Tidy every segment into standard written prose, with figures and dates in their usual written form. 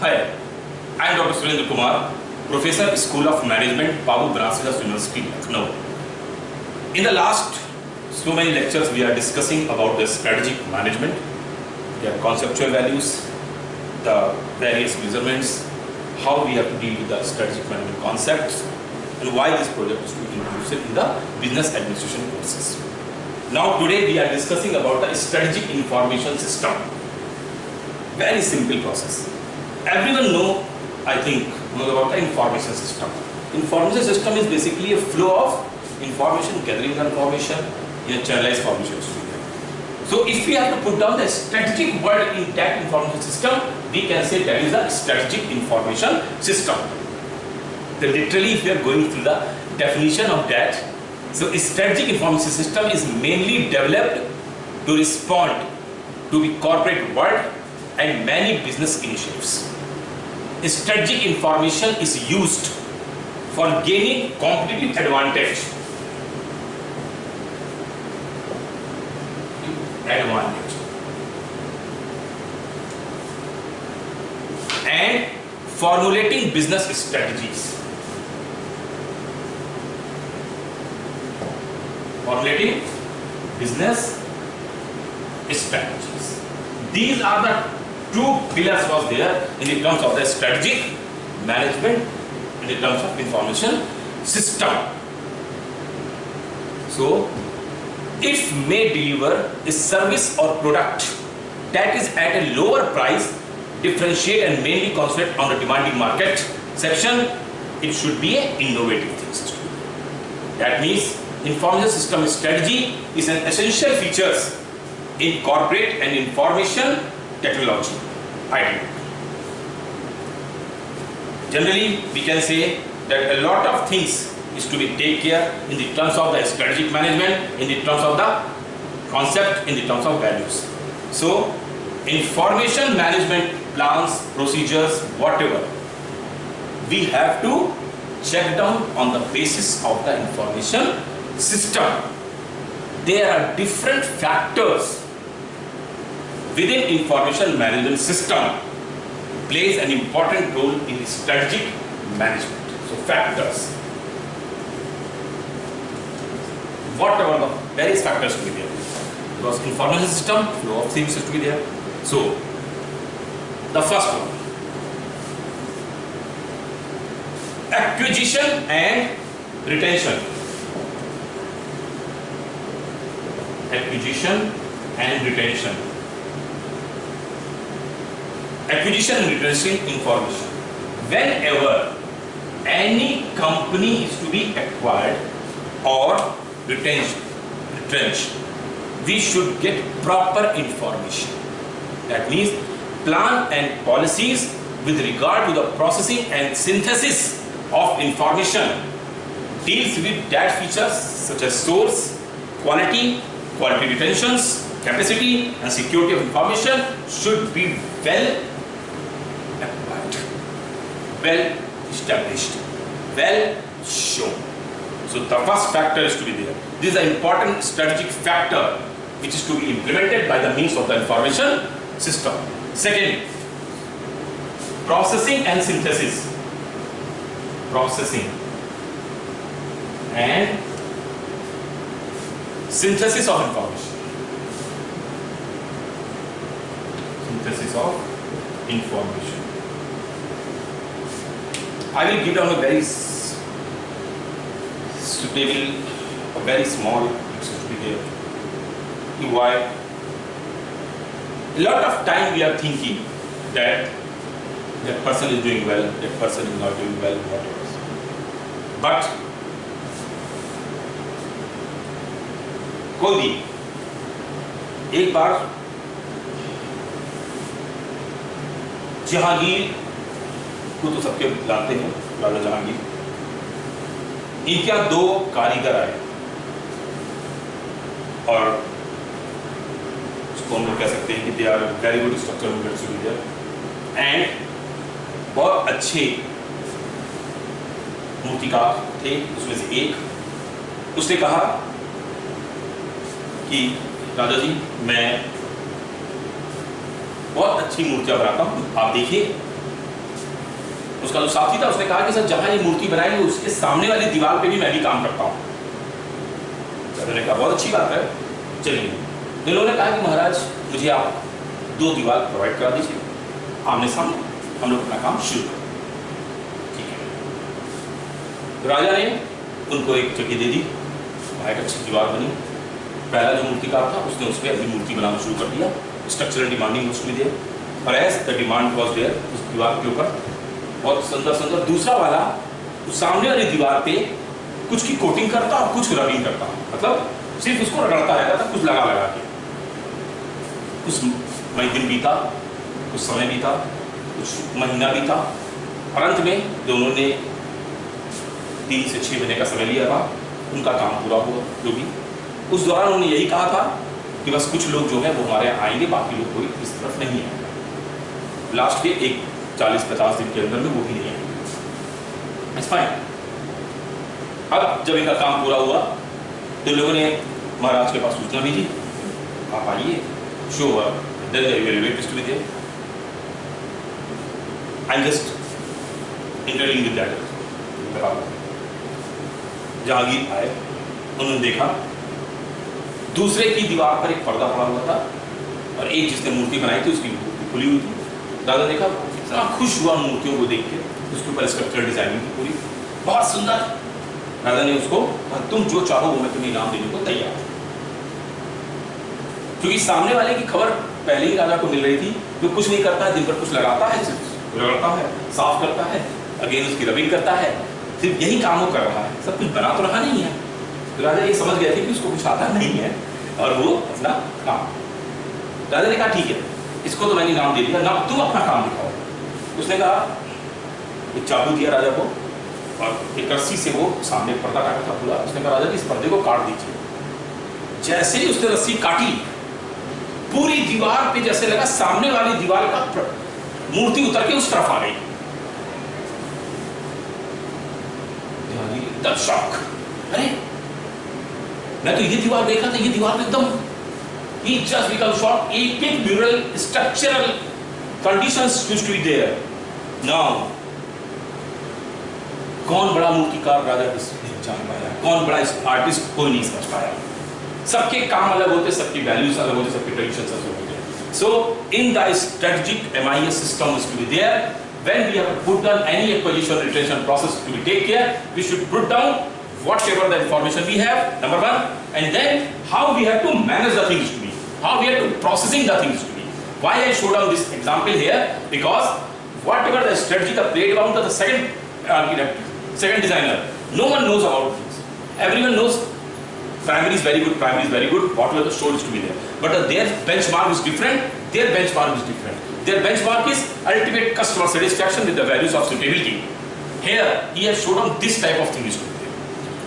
Hi, I am Dr. Surendra Kumar, Professor, School of Management, Babu Branchdas University, Lucknow. In the last so many lectures, we are discussing about the strategic management, their conceptual values, the various measurements, how we have to deal with the strategic management concepts, and why this project is to be included in the business administration courses. Now today we are discussing about the strategic information system. Very simple process. Everyone knows about the information system. Information system is basically a flow of information, gathering information in a channelized formation. So if we have to put down the strategic word in that information system, we can say that is a strategic information system. So literally, if we are going through the definition of that, so a strategic information system is mainly developed to respond to the corporate world and many business initiatives. Strategic information is used for gaining competitive advantage. And formulating business strategies. Formulating business strategies. These are the two pillars was there in the terms of the strategic management, in the terms of information system. So, it may deliver a service or product that is at a lower price, differentiate and mainly concentrate on the demanding market section. It should be an innovative thing. That means information system strategy is an essential features in corporate and information technology. Generally, we can say that a lot of things is to be take care in the terms of the strategic management, in the terms of the concept, in the terms of values. So, information management plans, procedures, whatever, we have to check down on the basis of the information system. There are different factors within information management system plays an important role in the strategic management. So factors. What are the various factors to be there? Because information system, flow of things is to be there. So the first one, acquisition and retention. Acquisition and retention. Acquisition and retention information. Whenever any company is to be acquired or retrenched, we should get proper information. That means plan and policies with regard to the processing and synthesis of information deals with that features such as source, quality retentions, capacity and security of information should be well acquired, well established, well shown. So the first factor is to be there. This is an important strategic factor which is to be implemented by the means of the information system. Second, processing and synthesis. Processing and synthesis of information. Synthesis of information. I will give down a very suitable, a very small to be there. Why? A lot of time we are thinking that that person is doing well, that person is not doing well, whatever. But कोई भी एक बार जहांगीर को तो सबके जानते हैं, राजा जहांगीर, इनके यहाँ दो कारीगर आए और उसको हम लोग कह सकते हैं कि they are very good structure and बहुत अच्छे मूर्तिकार थे। उसमें से एक, उसने कहा कि राजा जी मैं बहुत अच्छी मूर्तियां बनाता हूँ, आप देखिए उसका जो साथी था उसने कहा कि सर जहां ये मूर्ति बनाई है उसके सामने वाली दीवार पे भी मैं भी काम करता हूँ। मैंने कहा बहुत अच्छी बात है, चलिए। इन्होंने कहा कि महाराज मुझे आप 2 दीवार प्रोवाइड करा दीजिए, आमने सामने हम लोग अपना काम शुरू करें। ठीक है, तो राजा ने उनको एक जगह दे दी, वहाँ एक अच्छी दीवार बनी। पहला जो मूर्तिकार था उसने उस पर अपनी मूर्ति बनाना शुरू कर दिया, स्ट्रक्चरल डिमांडिंग उसमें दिया, और as the demand was there उस दीवार के ऊपर बहुत सुंदर सुंदर। दूसरा वाला उस सामने वाली दीवार पे कुछ की कोटिंग करता और कुछ रबिंग करता, मतलब सिर्फ उसको रगड़ता रहता था, कुछ लगा लगा के। कुछ दिन बीता, कुछ समय बीता, कुछ महीना बीता, और अंत में दोनों ने 3 से 6 महीने का समय लिया था, उनका काम पूरा हुआ। जो भी उस दौरान उन्होंने यही कहा था कि बस कुछ लोग जो है वो हमारे यहाँ आएंगे, बाकी लोग कोई इस तरफ नहीं आएंगे। लास्ट के 40-50 दिन के अंदर में वो भी नहीं आएंगे। It's fine. अब जब इनका काम पूरा हुआ तो लोगों ने महाराज के पास सूचना भेजी, आप आइए, show I just interview with that. Jahangir आए, उन्होंने देखा दूसरे की दीवार पर एक पर्दा पड़ा हुआ था और एक जिसने मूर्ति बनाई थी उसकी मूर्ति खुली हुई थी। दादा देखा, इतना खुश हुआ मूर्तियों को देख के, उसके ऊपर स्ट्रक्चरल डिजाइनिंग की पूरी बहुत सुंदर। राजा ने उसको तुम जो चाहो वो मैं तुम्हें इनाम देने को तैयार हूं। क्योंकि सामने वाले की खबर पहले ही राजा को मिल रही थी, जो कुछ नहीं करता है, दिन पर कुछ लगाता है, रगड़ता है, साफ करता है, अगेन उसकी रबिंग करता है, सिर्फ यही काम वो कर रहा है, सब कुछ बना तो रहा नहीं है। तो राजा ये समझ गए थे कि उसको कुछ आता नहीं है और वो अपना काम। राजा ने कहा ठीक है, इसको तो मैंने इनाम दे दिया, ना तुम अपना काम दिखाओ। उसने कहा, एक चाबू दिया राजा को और एक रस्सी से वो सामने पर्दा काटा था पूरा। उसने कहा राजा जी इस पर्दे को काट दीजिए। जैसे ही उसने रस्सी काटी, पूरी दीवार पे जैसे लगा सामने वाली दीवार का मूर्ति उतर के उस तरफ आ गई। एकदम शॉक, अरे मैं तो ये दीवार देखा था, ये दीवार तो एकदम he just become shocked. एक mural structural conditions used to be there. Now कौन बड़ा मूर्तिकार राजा नहीं जान पाया, कौन बड़ा आर्टिस्ट कोई नहीं समझ पाया। सबके काम अलग होते, सबकी वैल्यूज अलग होते, सबके ट्रेडिशंस अलग होते। So in the strategic MIS system is to be there. When we have to put down any acquisition retention process to be take care, we should put down whatever the information we have, number 1, and then how we have to manage the things to be, how we have to processing the things to be. Why I showed down this example here? Because whatever the strategy, the playground of the second architect, second designer, no one knows about things. Everyone knows primary is very good, whatever the show is to be there. But their benchmark is different, their benchmark is different. Their benchmark is ultimate customer satisfaction with the values of suitability. Here, he has shown on this type of thing is to be there.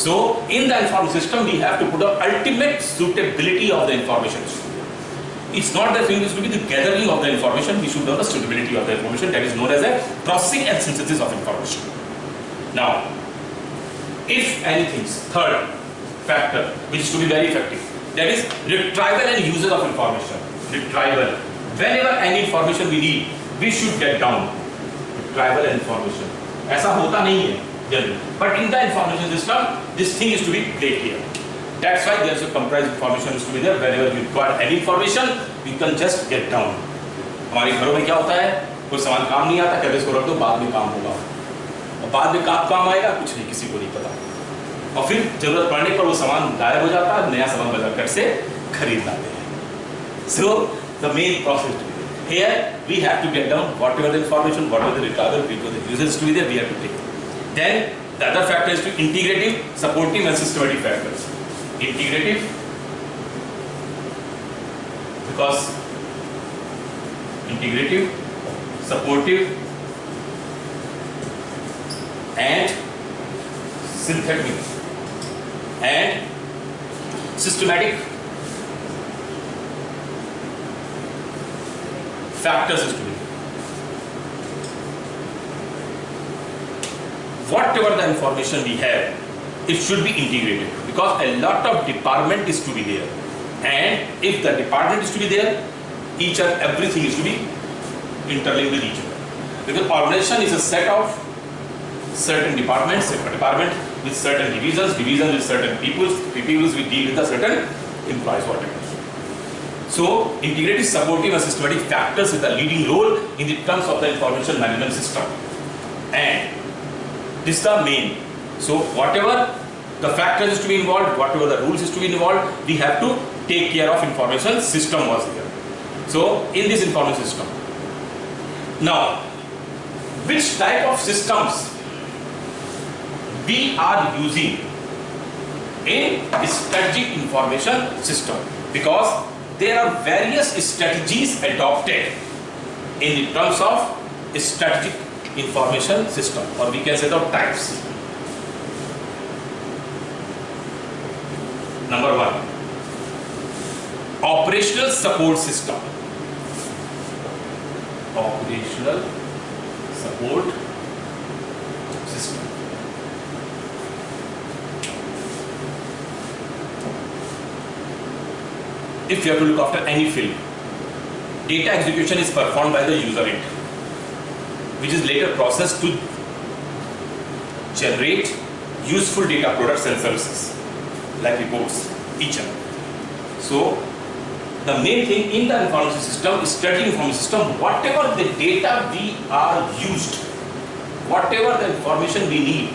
So, in the information system, we have to put the ultimate suitability of the information. It's not the thing is to be the gathering of the information, we should know the suitability of the information, that is known as a processing and synthesis of information. Now, if anything, third factor, which is to be very effective, that is retrieval and usage of information. Retrieval. Whenever any information we need, we should get down. Retrieval and information. ऐसा होता नहीं है generally, but in the information system, this thing is to be played here. That's why there is a comprised information is to be there. Whenever we require any information, we can just get down. हमारे घरों में क्या होता है, कोई सामान काम नहीं आता, कहते इसको रख दो, बाद में काम होगा। और बाद में काम आएगा, कुछ नहीं, किसी को नहीं पता। और फिर जरूरत पड़ने पर वो सामान गायब हो जाता है, नया सामान बाजार कर से खरीद लाते हैं। So the main process to be there. Here we have to get down whatever the information, whatever the retrieval, whatever the users to be there, we have to take. Then the other factor is to integrative, supportive and systematic factors. Integrative, because integrative, supportive and synthetic and systematic factors is to be. Whatever the information we have, it should be integrated, because a lot of department is to be there, and if the department is to be there, each and everything is to be interlinked with each other, because organization is a set of certain departments, department with certain divisions, divisions with certain peoples will deal with the certain employees, whatever. So integrated, supportive and systematic factors with a leading role in the terms of the information management system. And this is the main. So whatever the factors is to be involved, whatever the rules is to be involved, we have to take care of information system was there. So in this information system. Now, which type of systems we are using in strategic information system? Because there are various strategies adopted in the terms of strategic information system, or we can say the types. Number one, operational support system. Operational support system. If you have to look after any field, data execution is performed by the user end, which is later processed to generate useful data products and services like reports, each other. So the main thing in the information system, strategic information system, whatever the data we are used, whatever the information we need,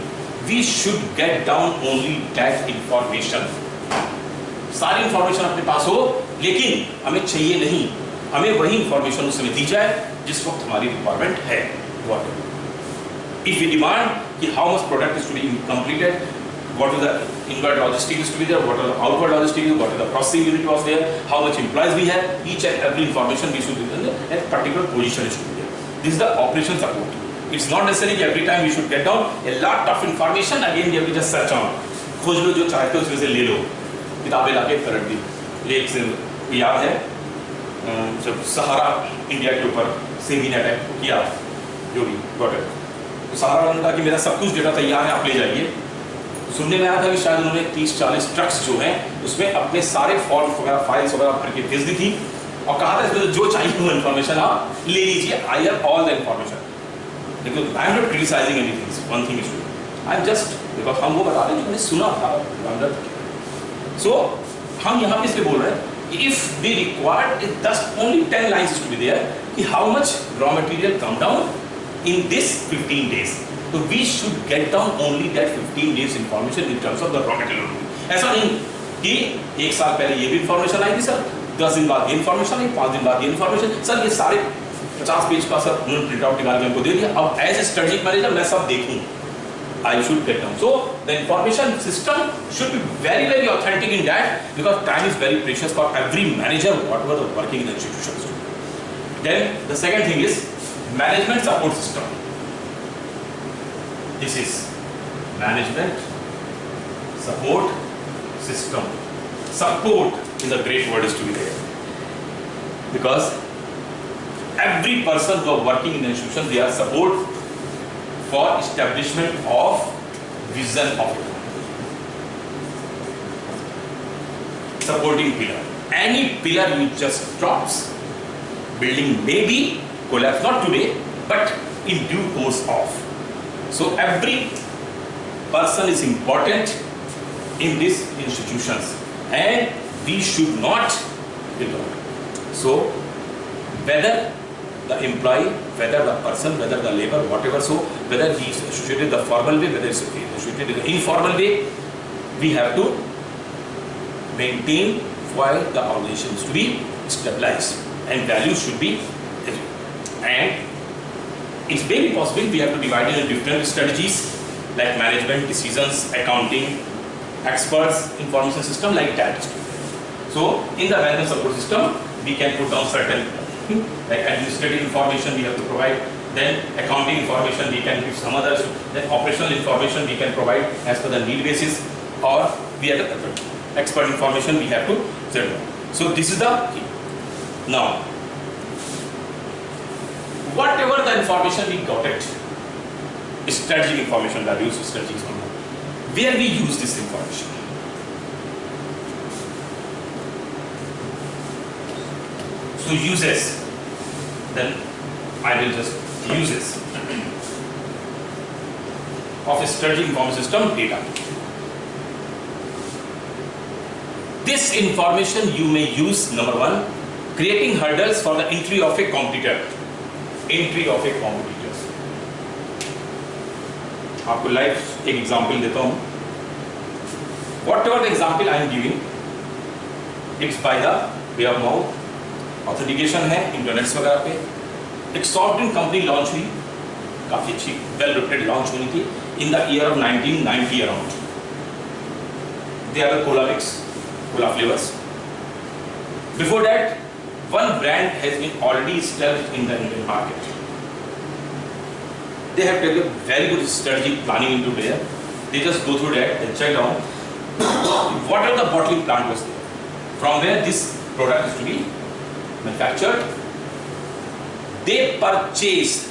we should get down only that information. सारी information अपने पास हो, लेकिन हमें चाहिए नहीं, हमें वही information उस समय दी जाए जिस वक्त हमारी रिक्वायरमेंट है. If we demand कि how much product is to be completed, what is the inward logistics is to be there, what are the outward logistics, what is the processing unit was there, how much employees we have, each and every information we should be in a particular position is to be there. This is the operation support. It's not necessarily every time we should get down a lot of information, again we have to just search on. खोज लो जो चाहते हो उसमें से ले लो, किताबें लाके पलट दी. एक से याद है जब सहारा इंडिया के ऊपर सेमी ने अटैक किया, जो भी तो सहारा ने कहा कि मेरा सब कुछ डेटा तैयार है, आप ले जाइए. सुनने में आया था कि शायद उन्होंने 30-40 ट्रक्स जो हैं उसमें अपने सारे फॉर्म वगैरह फाइल्स वगैरह भर के भेज दी थी और कहा था इसमें जो चाहिए वो इन्फॉर्मेशन आप ले लीजिए. I have all the information. लेकिन I am not criticising anything, one thing is true, I am just because हम वो बता रहे हैं जो मैंने सुना था. सो हम यहाँ पे इसलिए बोल रहे हैं if we required just only 10 lines to be there कि how much raw material come down in this 15 days. So we should get down only that 15 days information in terms of the raw material. ऐसा नहीं कि एक साल पहले ये भी information आई थी सर, 10 दिन बाद ये इंफॉर्मेशन आई, 5 दिन बाद ये इंफॉर्मेशन, सर ये सारे 50 पेज का सर उन्होंने प्रिंट आउट निकाल के हमको दे दिया. अब एज ए स्ट्रेटेजिक मैनेजर मैं सब देखूं, I should get down. So the information system should be very, very authentic in that, because time is very precious for every manager, whatever the working in the institutions. Then the second thing is management support system. This is management support system. Support is a great word is to be there, because every person who are working in the institution, they are support for establishment of vision of it. Supporting pillar. Any pillar which just drops, building may be collapse, not today, but in due course of. So every person is important in these institutions, and we should not ignore. So whether the employee, whether the person, whether the labor, whatever, so whether he is associated the formal way, whether it's associated in the informal way, we have to maintain while the organization is to be stabilized, and values should be. And it may be possible we have to divide it into different strategies like management, decisions, accounting, experts, information system, like that. So in the management support system, we can put down certain like administrative information we have to provide, then accounting information we can give some others, then operational information we can provide as per the need basis, or we have the expert information we have to set down. So this is the key. Now whatever the information we got it, strategic information, values, strategic information, where we use this information. So uses, then I will just uses. of a strategic information system data. This information you may use, number one, creating hurdles for the entry of a competitor. Entry of a competitor. आपको live एक example देता हूँ. Whatever the example I am giving, it's by the way of mouth. Authentication है internets वगैरह पे. एक soft drink company launch हुई, काफी अच्छी वेल रेप्यूटेड लॉन्च हुई थी in the year of 1990 around. They are the cola mix, cola flavours. Before that one brand has been already established in the Indian market. They have developed very good strategic planning into there. They just go through that and check down what are the bottling plant was there, from where this product is to be manufactured. They purchased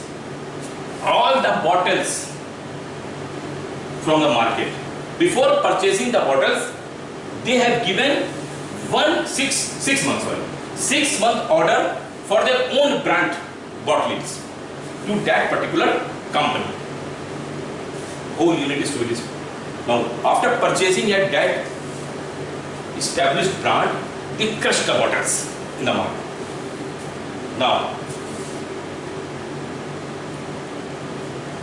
all the bottles from the market. Before purchasing the bottles, they have given 6-month order for their own brand bottlings to that particular company. Whole unit is to be distributed. Now, after purchasing at that established brand, they crush the bottles in the market. Now,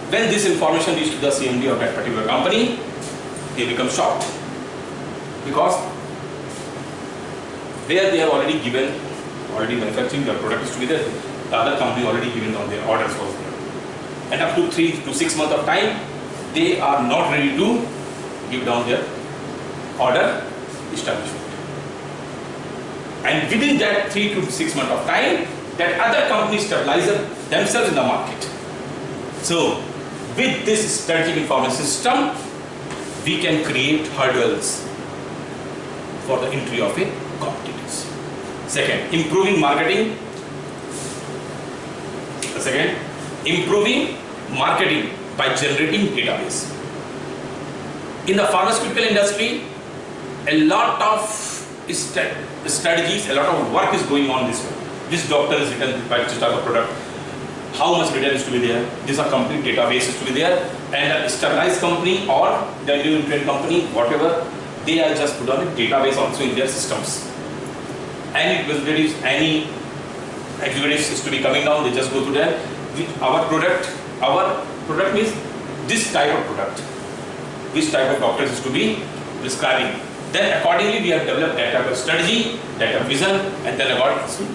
when this information reaches the CMD of that particular company, they become shocked, because there they have already manufacturing their product is to be there. The other company already given on their orders was there. And up to 3 to 6 months of time, they are not ready to give down their order establishment. And within that 3 to 6 months of time, that other company stabilizes themselves in the market. So, with this strategic information system, we can create hurdles for the entry of a competitors. Second, improving marketing. Improving marketing by generating database. In the pharmaceutical industry, a lot of strategies, a lot of work is going on this way. This doctor is written by this type of product. How much data is to be there? These are complete databases to be there, and a stabilized company or the new trade company, whatever, they are just put on a database also in their systems. Any visibility, any exhibits is to be coming down, they just go to there. Our product means this type of product, which type of doctors is to be prescribing. Then accordingly we have developed that type of strategy, that type of vision, and then accordingly.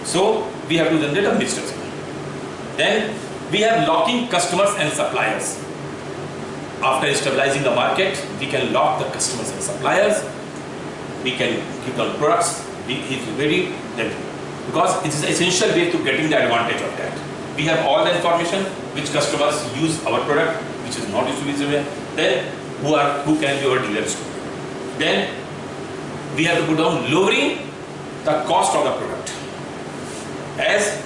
So we have to generate a business. Then we have locking customers and suppliers. After stabilizing the market, we can lock the customers and suppliers. We can give them products. If ready, then because it is essential way to getting the advantage of that. We have all the information which customers use our product, which is not distributed. Then who can be our dealers? Then we have to put down lowering the cost of the product. As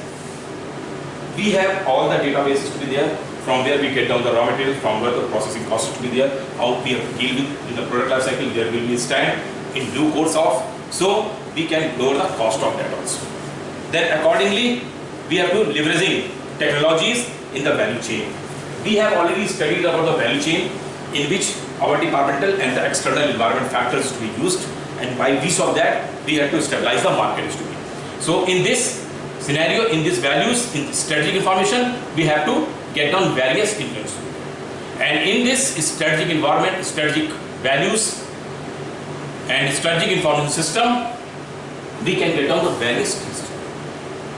we have all the databases to be there, from where we get down the raw materials, from where the processing cost is to be there, how we have to deal with in the product life cycle, there will be a stand in due course of, so we can lower the cost of that also. Then accordingly, we have to leveraging technologies in the value chain. We have already studied about the value chain, in which our departmental and the external environment factors to be used, and by use of that, we have to stabilize the market to be. So in this scenario, in these values, in strategic information, we have to get down various influences. And in this strategic environment, strategic values, and strategic information system, we can get down the various things.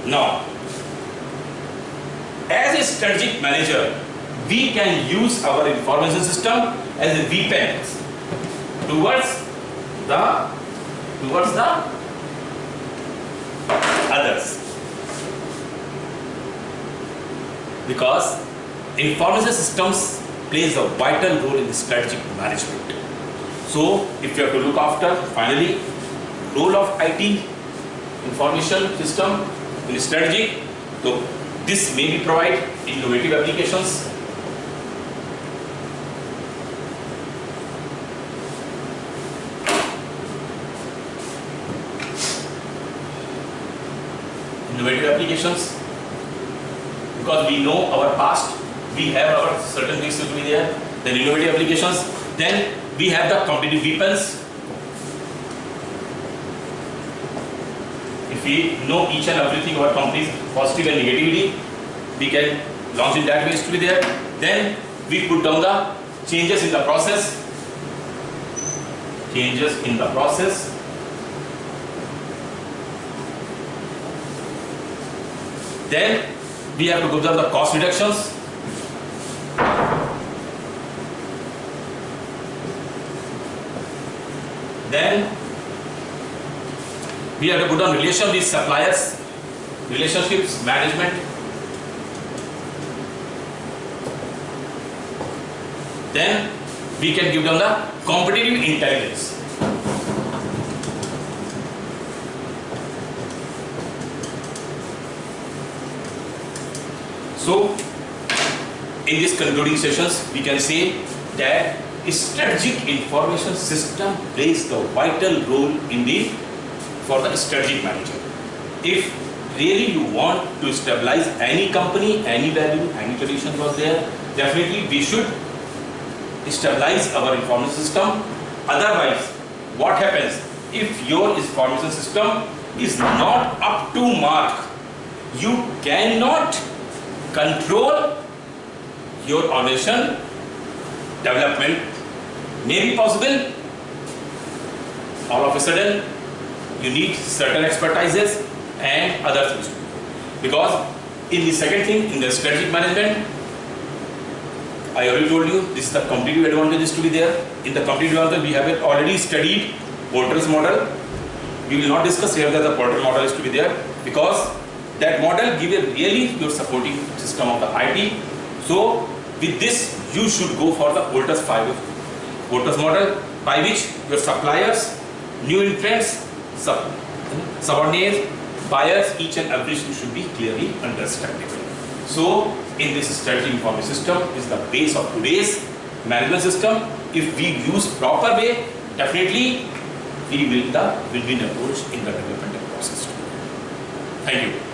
Now, as a strategic manager, we can use our information system as a weapon towards the others, because information systems plays a vital role in the strategic management. So if you have to look after, finally, role of IT information system in strategy, so this may be provide innovative applications. Innovative applications, because we know our past, we have our certain things to be there, then innovative applications, then we have the competitive weapons. If we know each and everything about companies, positive and negativity, we can launch in that ways to be there. Then we put down the changes in the process. Changes in the process. Then we have to go down the cost reductions. Then we have to put on relation with suppliers, relationships, management. Then we can give them the competitive intelligence. So, in these concluding sessions, we can say that strategic information system plays the vital role in for the strategic manager. If really you want to stabilize any company, any value, any tradition was there, definitely we should stabilize our information system. Otherwise, what happens if your information system is not up to mark? You cannot control your organization development. May be possible. All of a sudden, you need certain expertises and other things. Because in the second thing, in the strategic management, I already told you this is the competitive advantages to be there. In the competitive advantage, we have already studied Porter's model. We will not discuss here that the Porter model is to be there, because that model gives a really your supporting system of the IT. So with this, you should go for the Porter's model, by which your suppliers, new entrants, subordinates, buyers, each and everything should be clearly understandable. So in this strategic information system is the base of today's management system. If we use proper way, definitely we will the win-win approach in the development process. Thank you.